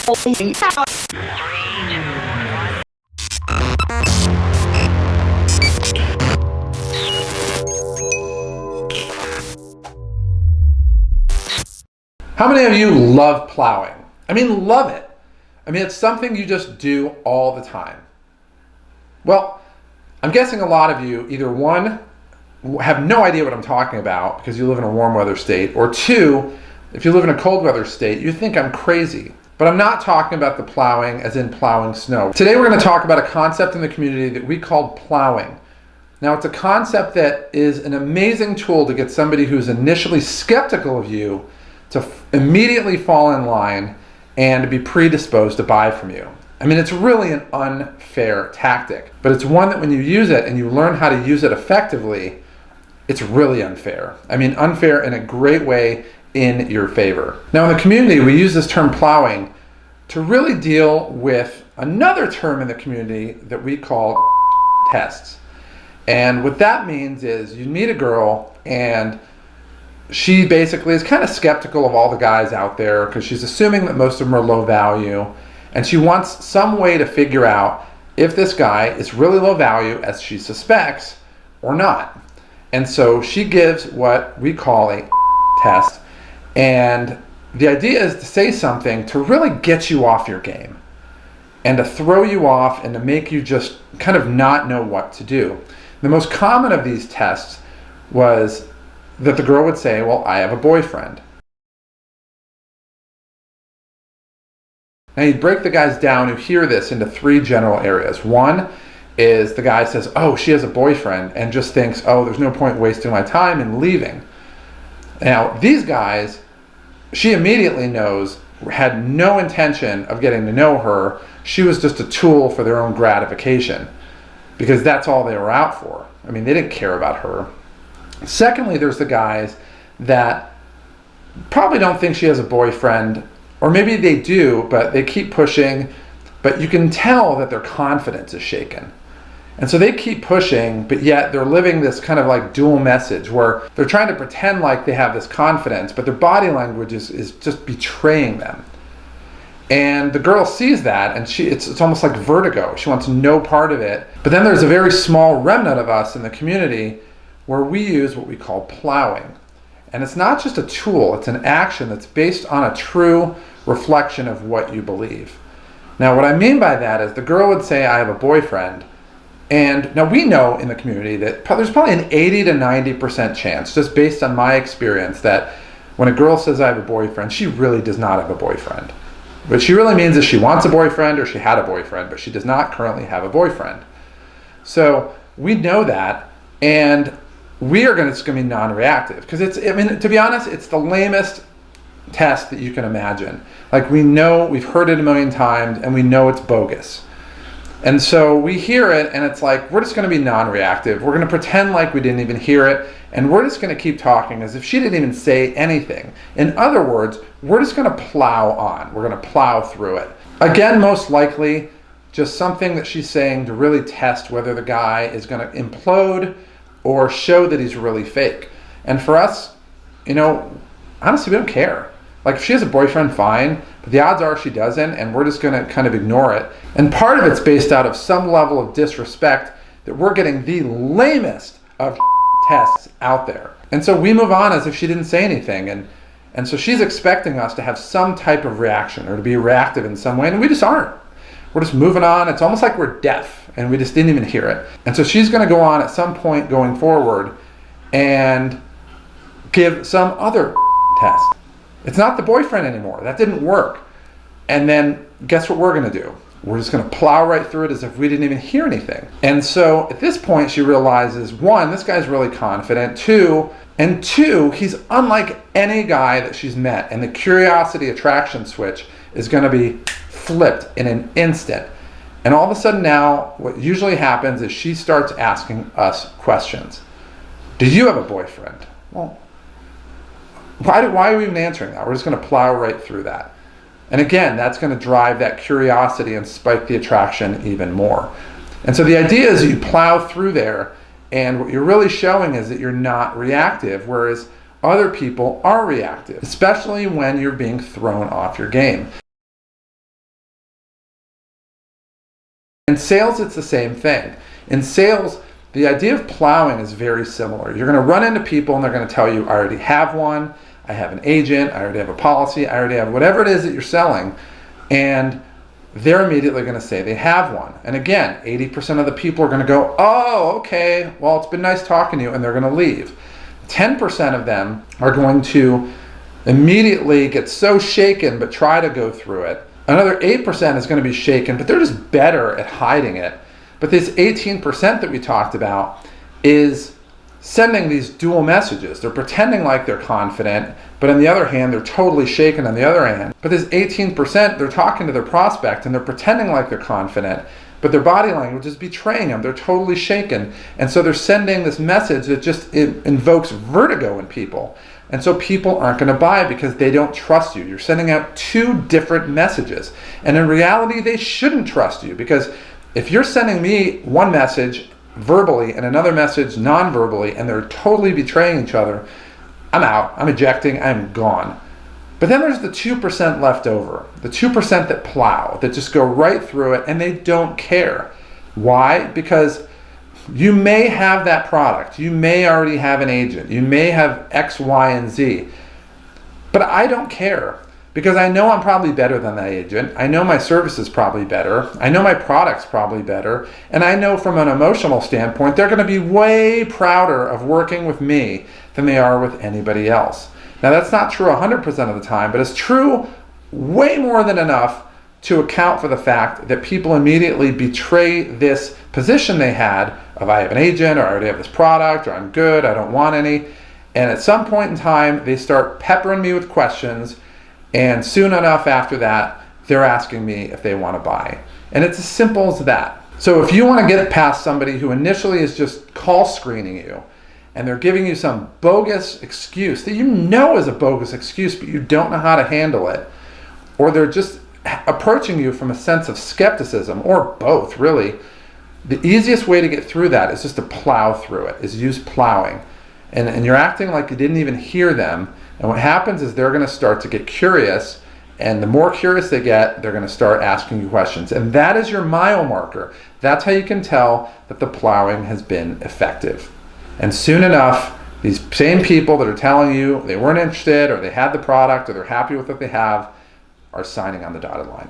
How many of you love plowing? I mean, love it. I mean, it's something you just do all the time. Well, I'm guessing a lot of you either one, have no idea what I'm talking about because you live in a warm weather state, or two, if you live in a cold weather state, you think I'm crazy. But I'm not talking about the plowing as in plowing snow. Today we're going to talk about a concept in the community that we call plowing. Now, it's a concept that is an amazing tool to get somebody who's initially skeptical of you to immediately fall in line and to be predisposed to buy from you. I mean, it's really an unfair tactic, but it's one that when you use it and you learn how to use it effectively, it's really unfair. I mean, unfair in a great way in your favor. Now, in the community, we use this term plowing to really deal with another term in the community that we call tests. And what that means is you meet a girl and she basically is kind of skeptical of all the guys out there because she's assuming that most of them are low value, and she wants some way to figure out if this guy is really low value as she suspects or not. And so she gives what we call a test, and the idea is to say something to really get you off your game and to throw you off and to make you just kind of not know what to do. The most common of these tests was that the girl would say, well, I have a boyfriend. Now, you break the guys down who hear this into three general areas. One is the guy says, oh, she has a boyfriend, and just thinks, oh, there's no point wasting my time and leaving. Now, these guys, she immediately knows, had no intention of getting to know her. She was just a tool for their own gratification because that's all they were out for. I mean, they didn't care about her. Secondly, there's the guys that probably don't think she has a boyfriend, or maybe they do, but they keep pushing, but you can tell that their confidence is shaken. And so they keep pushing, but yet they're living this kind of like dual message where they're trying to pretend like they have this confidence, but their body language is just betraying them. And the girl sees that, and it's almost like vertigo. She wants no part of it. But then there's a very small remnant of us in the community where we use what we call plowing. And it's not just a tool, it's an action that's based on a true reflection of what you believe. Now, what I mean by that is the girl would say, I have a boyfriend. And now we know in the community that there's probably an 80 to 90% chance, just based on my experience, that when a girl says I have a boyfriend, she really does not have a boyfriend. What she really means is she wants a boyfriend or she had a boyfriend, but she does not currently have a boyfriend. So we know that, and we are just going to be non-reactive because to be honest, it's the lamest test that you can imagine. Like, we know, we've heard it a million times, and we know it's bogus. And so we hear it, and it's like, we're just going to be non-reactive. We're going to pretend like we didn't even hear it, and we're just going to keep talking as if she didn't even say anything. In other words, we're just going to plow on. We're going to plow through it. Again, most likely, just something that she's saying to really test whether the guy is going to implode or show that he's really fake. And for us, honestly, we don't care. Like, if she has a boyfriend, fine, but the odds are she doesn't, and we're just going to kind of ignore it. And part of it's based out of some level of disrespect that we're getting the lamest of tests out there. And so we move on as if she didn't say anything, and so she's expecting us to have some type of reaction or to be reactive in some way, and we just aren't. We're just moving on. It's almost like we're deaf and we just didn't even hear it. And so she's going to go on at some point going forward and give some other test. It's not the boyfriend anymore. That didn't work. And then guess what we're going to do? We're just going to plow right through it as if we didn't even hear anything. And so at this point, she realizes, one, this guy's really confident. Two, he's unlike any guy that she's met. And the curiosity attraction switch is going to be flipped in an instant. And all of a sudden now, what usually happens is she starts asking us questions. Do you have a boyfriend? Well, why are we even answering that? We're just going to plow right through that. And again, that's going to drive that curiosity and spike the attraction even more. And so the idea is that you plow through there, and what you're really showing is that you're not reactive, whereas other people are reactive, especially when you're being thrown off your game. In sales, it's the same thing. In sales, the idea of plowing is very similar. You're going to run into people and they're going to tell you, I already have one, I have an agent, I already have a policy, I already have whatever it is that you're selling, and they're immediately going to say they have one. And again, 80% of the people are going to go, oh, okay, well, it's been nice talking to you, and they're going to leave. 10% of them are going to immediately get so shaken but try to go through it. Another 8% is going to be shaken, but they're just better at hiding it. But this 18% that we talked about is sending these dual messages. They're pretending like they're confident, but on the other hand, they're totally shaken on the other hand. But this 18%, they're talking to their prospect and they're pretending like they're confident, but their body language is betraying them. They're totally shaken. And so they're sending this message that it invokes vertigo in people. And so people aren't going to buy because they don't trust you. You're sending out two different messages. And in reality, they shouldn't trust you, because if you're sending me one message verbally and another message non-verbally, and they're totally betraying each other, I'm out. I'm ejecting. I'm gone. But then there's the 2% left over, the 2% that plow, that just go right through it, and they don't care. Why? Because you may have that product. You may already have an agent. You may have X, Y, and Z. But I don't care, because I know I'm probably better than that agent. I know my service is probably better. I know my product's probably better. And I know from an emotional standpoint, they're going to be way prouder of working with me than they are with anybody else. Now, that's not true 100% of the time, but it's true way more than enough to account for the fact that people immediately betray this position they had of, I have an agent, or I already have this product, or I'm good, I don't want any. And at some point in time, they start peppering me with questions, and soon enough after that, they're asking me if they want to buy. And it's as simple as that. So if you want to get past somebody who initially is just call screening you, and they're giving you some bogus excuse that you know is a bogus excuse, but you don't know how to handle it, or they're just approaching you from a sense of skepticism, or both, really, the easiest way to get through that is just to plow through it, is use plowing. And you're acting like you didn't even hear them. And what happens is they're going to start to get curious, and the more curious they get, they're going to start asking you questions. And that is your mile marker. That's how you can tell that the plowing has been effective. And soon enough, these same people that are telling you they weren't interested, or they had the product, or they're happy with what they have, are signing on the dotted line.